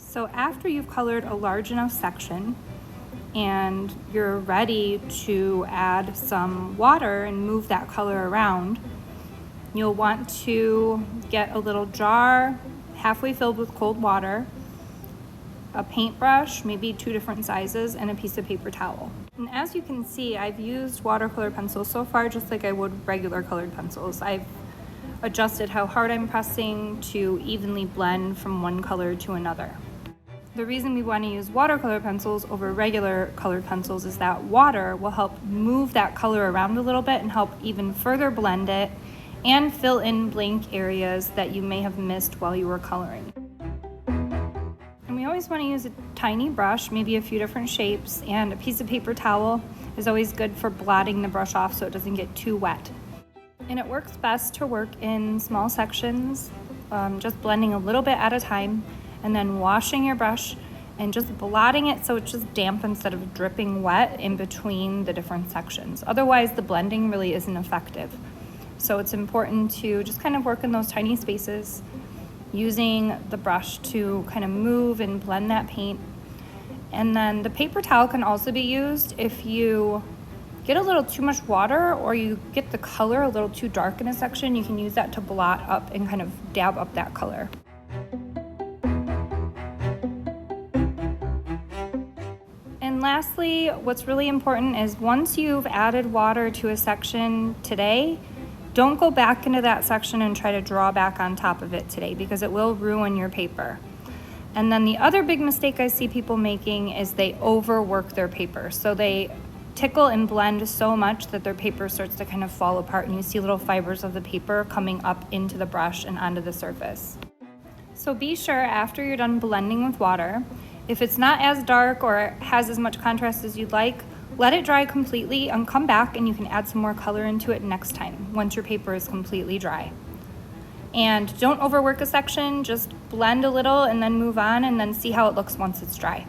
So after you've colored a large enough section and you're ready to add some water and move that color around, you'll want to get a little jar halfway filled with cold water, a paintbrush, maybe 2 different sizes, and a piece of paper towel. And as you can see, I've used watercolor pencils so far just like I would regular colored pencils. I've adjusted how hard I'm pressing to evenly blend from one color to another. The reason we want to use watercolor pencils over regular colored pencils is that water will help move that color around a little bit and help even further blend it and fill in blank areas that you may have missed while you were coloring. And we always want to use a tiny brush, maybe a few different shapes, and a piece of paper towel is always good for blotting the brush off so it doesn't get too wet. And it works best to work in small sections, just blending a little bit at a time, and then washing your brush and just blotting it so it's just damp instead of dripping wet in between the different sections. Otherwise, the blending really isn't effective. So it's important to just kind of work in those tiny spaces, using the brush to kind of move and blend that paint. And then the paper towel can also be used if you get a little too much water or you get the color a little too dark in a section. You can use that to blot up and kind of dab up that color. And lastly, what's really important is once you've added water to a section today, don't go back into that section and try to draw back on top of it today because it will ruin your paper. And then the other big mistake I see people making is they overwork their paper. So they tickle and blend so much that their paper starts to kind of fall apart and you see little fibers of the paper coming up into the brush and onto the surface. So be sure after you're done blending with water, if it's not as dark or has as much contrast as you'd like, let it dry completely and come back and you can add some more color into it next time once your paper is completely dry. And don't overwork a section, just blend a little and then move on and then see how it looks once it's dry.